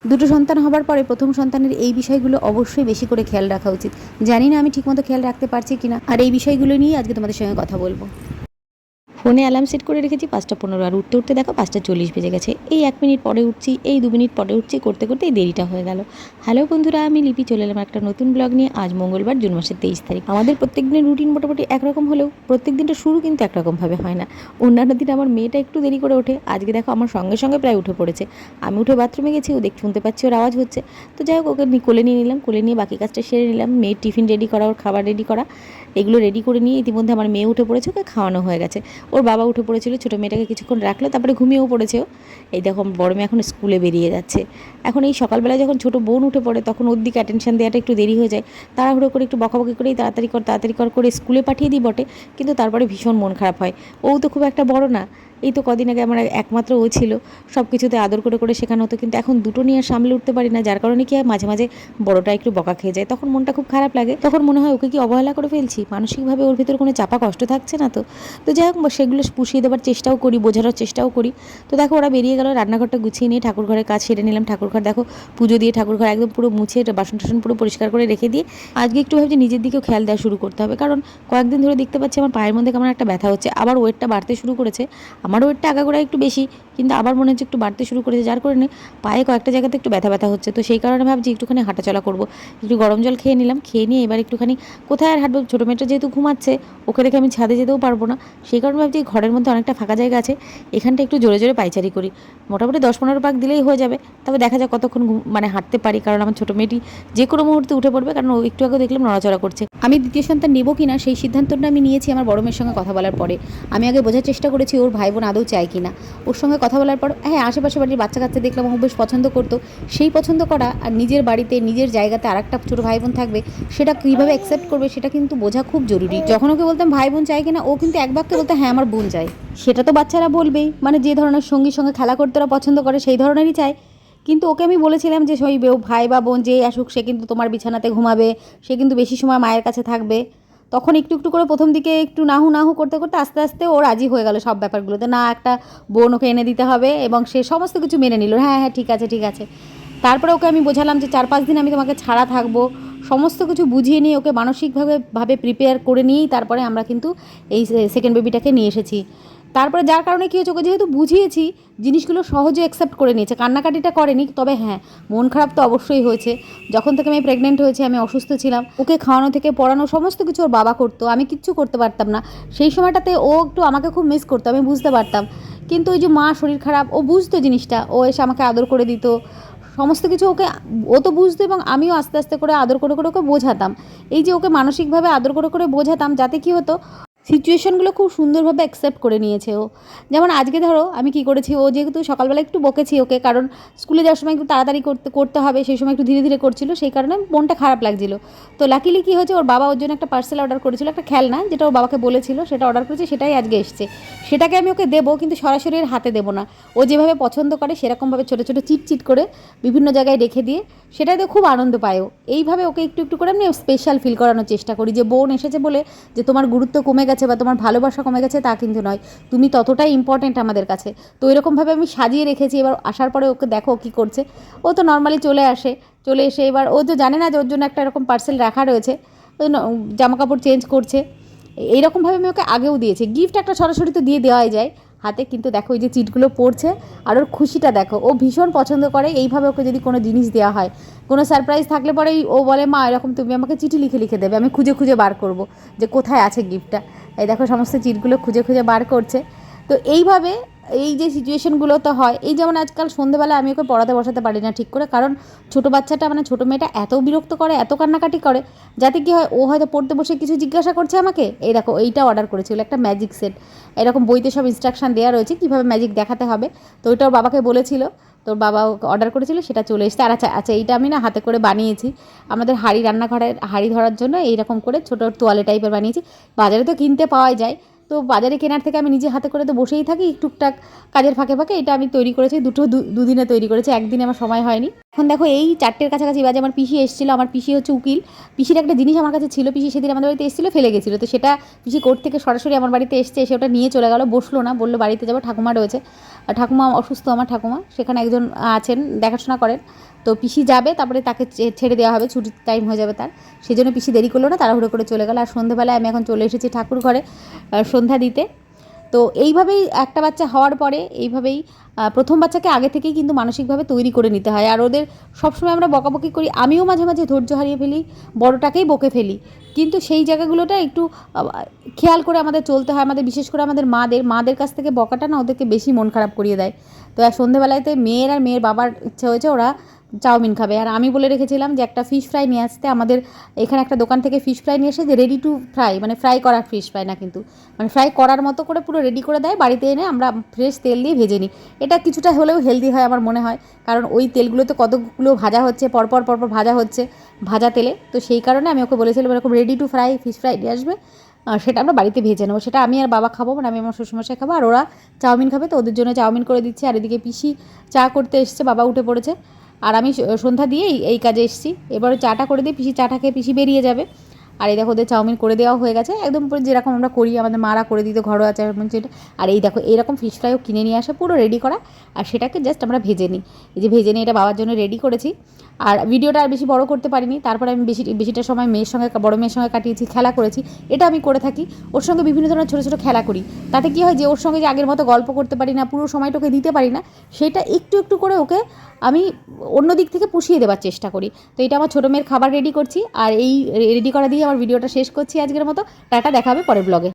দুটো সন্তান হবার পরে প্রথম সন্তানের এই বিষয়গুলো অবশ্যই বেশি করে খেয়াল রাখা উচিত। জানি না আমি ঠিকমতো খেয়াল রাখতে পারছি কিনা, আর এই বিষয়গুলো নিয়ে আজকে তোমাদের সঙ্গে কথা বলবো। ফোনে অ্যালার্ম সেট করে রেখেছি 5:15, আর উঠতে উঠতে দেখো 5:40 বেজে গেছে। এই 1 মিনিট পরে উঠছি, এই 2 মিনিট পরে উঠছি, করতে করতে এই দেরিটা হয়ে গেল। হ্যালো বন্ধুরা, আমি লিপি চলে এলাম একটা নতুন ব্লগ নিয়ে। আজ মঙ্গলবার, জুন মাসের 23 তারিখ। আমাদের প্রত্যেক দিনের রুটিন মোটামুটি একরকম হলেও প্রত্যেক দিনটা শুরু কিন্তু একরকমভাবে হয় না। অন্যান্য দিন আমার মেয়েটা একটু দেরি করে ওঠে, আজকে দেখো আমার সঙ্গে সঙ্গে প্রায় উঠে পড়েছে। আমি উঠে বাথরুমে গেছি, ও শুনতে পাচ্ছি ওর আওয়াজ হচ্ছে। তো যাই হোক, ওকে কোলে নিয়ে নিলাম, কোলে নিয়ে বাকি কাজটা সেরে নিলাম। মেয়ের টিফিন রেডি করা, ওর খাবার রেডি করা, এগুলো রেডি করে নিয়ে ইতিমধ্যে আমার মেয়ে উঠে পড়েছে, ওকে খাওয়ানো হয়ে গেছে। ওর বাবা উঠে পড়েছিল, ছোটো মেয়েটাকে কিছুক্ষণ রাখলো, তারপরে ঘুমিয়েও পড়েছেও। এই দেখো বড় মেয়ে এখন স্কুলে বেরিয়ে যাচ্ছে। এখন এই সকালবেলা যখন ছোটো বোন উঠে পড়ে, তখন ওর দিকে অ্যাটেনশন দেওয়াটা একটু দেরি হয়ে যায়। তাড়াহুড়ো করে একটু বকাবকি করেই তাড়াতাড়ি কর করে স্কুলে পাঠিয়ে দিই বটে, কিন্তু তারপরে ভীষণ মন খারাপ হয়। ও তো খুব একটা বড় না, এই তো কদিন আগে আমার একমাত্র ও ছিল, সব কিছুতে আদর করে করে শেখানো হতো, কিন্তু এখন দুটো নিয়ে সামলে উঠতে পারি না, যার কারণে কি হয় মাঝে মাঝে বড়টা একটু বকা খেয়ে যায়, তখন মনটা খুব খারাপ লাগে। তখন মনে হয় ওকে কি অবহেলা করে ফেলছি, মানসিকভাবে ওর ভিতরে কোনো চাপা কষ্ট থাকছে না তো। তো যাই হোক, সেগুলো পুষিয়ে দেওয়ার চেষ্টাও করি, বোঝানোর চেষ্টাও করি। তো দেখো ওরা বেরিয়ে গেল, রান্নাঘরটা গুছিয়ে নিয়ে ঠাকুর ঘরের কাজ সেরে নিলাম। ঠাকুরঘর দেখো পুজো দিয়ে ঠাকুর ঘর একদম পুরো মুছে বাসন টাসন পুরো পরিষ্কার করে রেখে দিয়ে আজকে একটু ভাবছি নিজের দিকেও খেয়াল দেওয়া শুরু করতে হবে, কারণ কয়েকদিন ধরে দেখতে পাচ্ছি আমার পায়ের মধ্যে কেমন একটা ব্যথা হচ্ছে, আবার ওয়েটটা বাড়তে শুরু করেছে। আমার ওয়েটটা আগাগোড়া একটু বেশি, কিন্তু আবার মনে হচ্ছে একটু বাড়তে শুরু করেছে, যার কারণে পায়ে কয়েকটা জায়গাতে একটু ব্যথা ব্যথা হচ্ছে। তো সেই কারণে ভাবছি একটুখানি হাঁটাচলা করবো। একটু গরম জল খেয়ে নিলাম, খেয়ে নিয়ে এবার একটুখানি কোথায় আর হাঁটবো, ছোটো মেয়েটা যেহেতু ঘুমাচ্ছে, ওকে রেখে আমি ছাদে যেতেও পারবো না। সেই কারণে ভাবছি ঘরের মধ্যে অনেকটা ফাঁকা জায়গা আছে, এখানটা একটু জোরে জোরে পায়চারি করি। মোটামুটি 10-15 পাক দিলেই হয়ে যাবে, তবে দেখা যাক কতক্ষণ মানে হাঁটতে পারি, কারণ আমার ছোটো মেয়েটি যে কোনো মুহূর্তে উঠে পড়বে, কারণ ও একটু আগে দেখলাম নড়াচড়া করছে। আমি দ্বিতীয় সন্তান নেবো কিনা সেই সিদ্ধান্তটা আমি নিয়েছি আমার বড় মেয়ের সঙ্গে কথা বলার পরে। আমি আগে বোঝার চেষ্টা করেছি ওর ভাই বোন আদৌ চায় কিনা। ওর সঙ্গে কথা বলার পর হ্যাঁ, আশেপাশে বাড়ির বাচ্চা কাচ্চা দেখলাম ও বেশ পছন্দ করতো। সেই পছন্দ করা আর নিজের বাড়িতে নিজের জায়গাতে আর একটা ছোটো ভাই বোন থাকবে, সেটা কীভাবে অ্যাকসেপ্ট করবে সেটা কিন্তু বোঝা খুব জরুরি। যখন ওকে বলতাম ভাই বোন চাই কিনা, ও কিন্তু এক বাক্যে বলতো হ্যাঁ আমার বোন চাই। সেটা তো বাচ্চারা বলবেই, মানে যে ধরনের সঙ্গীর সঙ্গে খেলা করতে ওরা পছন্দ করে সেই ধরনেরই চায়। কিন্তু ওকে আমি বলেছিলাম যে সই ভাই বা বোন যেই আসুক, সে কিন্তু তোমার বিছানাতে ঘুমাবে, সে কিন্তু বেশি সময় মায়ের কাছে থাকবে। তখন একটু একটু করে প্রথম দিকে একটু নাহু নাহু করতে করতে আস্তে আস্তে ও রাজি হয়ে গেল সব ব্যাপারগুলোতে। না, একটা বোন ওকে এনে দিতে হবে, এবং সে সমস্ত কিছু মেনে নিল, হ্যাঁ হ্যাঁ ঠিক আছে ঠিক আছে। তারপরে ওকে আমি বোঝালাম যে 4-5 দিন আমি তোমাকে ছাড়া থাকবো, সমস্ত কিছু বুঝিয়ে নিয়ে ওকে মানসিকভাবে প্রিপেয়ার করে নিয়েই তারপরে আমরা কিন্তু এই সেকেন্ড বেবিটাকে নিয়ে এসেছি। তারপরে যার কারণে কী হচ্ছে, ওকে যেহেতু বুঝিয়েছি জিনিসগুলো সহজে অ্যাকসেপ্ট করে নিয়েছে, কান্নাকাটিটা করেনি। তবে হ্যাঁ, মন খারাপ তো অবশ্যই হয়েছে। যখন থেকে আমি প্রেগনেন্ট হয়েছি, আমি অসুস্থ ছিলাম, ওকে খাওয়ানো থেকে পড়ানো সমস্ত কিছু ওর বাবা করতো, আমি কিচ্ছু করতে পারতাম না। সেই সময়টাতে ও একটু আমাকে খুব মিস করতো, আমি বুঝতে পারতাম। কিন্তু ওই যে মা শরীর খারাপ, ও বুঝতো জিনিসটা, ও এসে আমাকে আদর করে দিত, সমস্ত কিছু ওকে ও তো বুঝতো, এবং আমিও আস্তে আস্তে করে আদর করে করে ওকে বোঝাতাম। এই যে ওকে মানসিকভাবে আদর করে করে বোঝাতাম, যাতে কী হতো সিচুয়েশনগুলো খুব সুন্দরভাবে অ্যাকসেপ্ট করে নিয়েছে ও। যেমন আজকে ধরো আমি কী করেছি, ও যেহেতু সকালবেলা একটু বকেছি ওকে, কারণ স্কুলে যাওয়ার সময় একটু তাড়াতাড়ি করতে হবে, সেই সময় একটু ধীরে ধীরে করছিল, সেই কারণে মনটা খারাপ লাগছিল। তো লাকিলি কী হয়েছে, ওর বাবা ওর জন্য একটা পার্সেল অর্ডার করেছিল, একটা খেলনা, যেটা ওর বাবাকে বলেছিল সেটা অর্ডার করেছে, সেটাই আজকে এসছে। সেটাকে আমি ওকে দেবো, কিন্তু সরাসরি এর হাতে দেবো না। ও যেভাবে পছন্দ করে সেরকমভাবে ছোটো ছোটো চিট করে বিভিন্ন জায়গায় রেখে দিয়ে সেটাতে খুব আনন্দ পায় ও। এইভাবে ওকে একটু একটু করে আমি স্পেশাল ফিল করানোর চেষ্টা করি, যে বোন এসেছে বলে যে তোমার গুরুত্ব কমে গেছে বা তোমার ভালোবাসা কমে গেছে তা কিন্তু নয়, তুমি ততটাই ইম্পর্ট্যান্ট আমাদের কাছে। তো এরকমভাবে আমি সাজিয়ে রেখেছি। এবার আসার পরে ওকে দেখো কী করছে, ও তো নর্মালি চলে এসে এবার ও তো জানে না যে ওর জন্য একটা এরকম পার্সেল রাখা রয়েছে, ওই জামা কাপড় চেঞ্জ করছে। এইরকমভাবে আমি ওকে আগেও দিয়েছি গিফট, একটা সরাসরি তো দিয়ে দেওয়াই যায় হাতে, কিন্তু দেখো ওই যে চিটগুলো পড়ছে, আর ওর খুশিটা দেখো, ও ভীষণ পছন্দ করে এইভাবে। ওকে যদি কোনো জিনিস দেওয়া হয়, কোনো সারপ্রাইজ থাকলে পরেই ও বলে মা এরকম তুমি আমাকে চিঠি লিখে লিখে দেবে, আমি খুঁজে খুঁজে বার করব যে কোথায় আছে গিফটটা। এই দেখো সমস্ত চিটগুলো খুঁজে খুঁজে বার করছে। তো এইভাবে এই যে সিচুয়েশনগুলো তো হয়, এই যেমন আজকাল সন্ধ্যেবেলা আমি ওকে পড়াতে বসাতে পারি না ঠিক করে, কারণ ছোটো বাচ্চাটা মানে ছোটো মেয়েটা এত বিরক্ত করে, এত কান্নাকাটি করে, যাতে কি হয় ও হয়তো পড়তে বসে কিছু জিজ্ঞাসা করছে আমাকে। এই দেখো এইটা অর্ডার করেছিল, একটা ম্যাজিক সেট, এরকম বইতে সব ইনস্ট্রাকশান দেওয়া রয়েছে কীভাবে ম্যাজিক দেখাতে হবে। তো ওইটা ওর বাবাকে বলেছিল, তোর বাবা অর্ডার করেছিল, সেটা চলে এসেছে। আর আচ্ছা আচ্ছা, এইটা আমি না হাতে করে বানিয়েছি আমাদের রান্নাঘরের হাঁড়ি ধরার জন্য, এইরকম করে ছোটো তোয়ালে টাইপের বানিয়েছি। বাজারে তো কিনতে পাওয়াই যায়, তো বাজারে কেনার থেকে আমি নিজে হাতে করে তো বসেই থাকি টুকটাক কাজের ফাঁকে ফাঁকে। এটা আমি তৈরি করেছি দুদিনে তৈরি করেছি, একদিনে আমার সময় হয়নি। এখন দেখো এই 4টের কাছাকাছি বাজে, আমার পিসি এসেছিলো। আমার পিসি হচ্ছে উকিল। পিসির একটা জিনিস আমার কাছে ছিল, পিসি সেদিন আমাদের বাড়িতে এসেছিলো, ফেলে গেছিলো। তো সেটা পিসি কোর্ট থেকে সরাসরি আমার বাড়িতে এসছে, এসে ওটা নিয়ে চলে গেলো, বসলো না, বললো বাড়িতে যাবো, ঠাকুমা রয়েছে। আর ঠাকুমা অসুস্থ, আমার ঠাকুমা সেখানে একজন আছেন, দেখাশোনা করেন। তো পিসি যাবে, তারপরে তাকে ছেড়ে দেওয়া হবে, ছুটির টাইম হয়ে যাবে তার। সেই জন্য পিসি দেরি করলো না, তাড়াহুড়ো করে চলে গেলো। আর সন্ধ্যেবেলায় আমি এখন চলে এসেছি ঠাকুর ঘরে সন্ধ্যা দিতে। তো এইভাবেই একটা বাচ্চা হওয়ার পরে এইভাবেই প্রথম বাচ্চাকে আগে থেকেই কিন্তু মানসিকভাবে তৈরি করে নিতে হয়। আর ওদের সবসময় আমরা বকাবকি করি, আমিও মাঝে মাঝে ধৈর্য হারিয়ে ফেলি, বড়টাকেই বকে ফেলি। কিন্তু সেই জায়গাগুলোটা একটু খেয়াল করে আমাদের চলতে হয়। আমাদের বিশেষ করে আমাদের মাদের কাছ থেকে বকাটা না ওদেরকে বেশি মন খারাপ করিয়ে দেয়। তো আর সন্ধ্যেবেলাতে মেয়ের আর মেয়ের বাবার ইচ্ছা হয়েছে ওরা চাউমিন খাবে। আর আমি বলে রেখেছিলাম যে একটা ফিশ ফ্রাই নিয়ে আসতে, আমাদের এখানে একটা দোকান থেকে ফিশ ফ্রাই নিয়ে এসে, যে রেডি টু ফ্রাই, মানে ফ্রাই করা ফিশ ফ্রাই না কিন্তু, মানে ফ্রাই করার মতো করে পুরো রেডি করে দেয়, বাড়িতে এনে আমরা ফ্রেশ তেল দিয়ে ভেজে নিই। এটা কিছুটা হলেও হেলদি হয় আমার মনে হয়, কারণ ওই তেলগুলোতে কতগুলো ভাজা হচ্ছে, পরপর ভাজা হচ্ছে ভাজা তেলে। তো সেই কারণে আমি ওকে বলেছিলাম এরকম ready to fry fish fry নিয়ে আসবে, সেটা আমরা বাড়িতে ভেজে নেবো। সেটা আমি আর বাবা খাবো, মানে আমি আমার শ্বশুরমশাই খাবো, আর ওরা চাউমিন খাবে। তো ওদের জন্য চাউমিন করে দিচ্ছি। আর এদিকে পিসি চা করতে এসছে, বাবা উঠে পড়েছে, আর আমি সন্ধ্যা দিয়ে এই কাজে এসেছি। এবারে চাটা করে দিই, পিসি চাটা খেয়ে পিসি বেরিয়ে যাবে। আর এই দেখো ওদের চাউমিন করে দেওয়া হয়ে গেছে, একদম পুরো যেরকম আমরা করি, আমাদের মারা করে দিত ঘরোয়া চাউমিন যেটা। আর এই দেখো এইরকম ফিশ ফ্রাইও কিনে নিয়ে আসা, পুরো রেডি করা, আর সেটাকে জাস্ট আমরা ভেজে নিই। এই যে ভেজে নিই, এটা বাবার জন্য রেডি করেছি। আর ভিডিওটা আর বেশি বড় করতে পারিনি, তারপরে আমি বেশিটা সময় বড় মেয়ের সঙ্গে কাটিয়েছি, খেলা করেছি। এটা আমি করে থাকি, ওর সঙ্গে বিভিন্ন ধরনের ছোটো ছোটো খেলা করি। তাতে কী হয় যে ওর সঙ্গে যে আগের মতো গল্প করতে পারি না, পুরো সময়টাকে দিতে পারি না, সেটা একটু একটু করে ওকে আমি অন্য দিক থেকে পুষিয়ে দেওয়ার চেষ্টা করি। তো এটা আমার ছোটো মেয়ের খাবার রেডি করছি, আর এই রেডি করা দিয়ে আমার ভিডিওটা শেষ করছি আজকের মতো। টাটা, দেখা হবে পরের ব্লগে।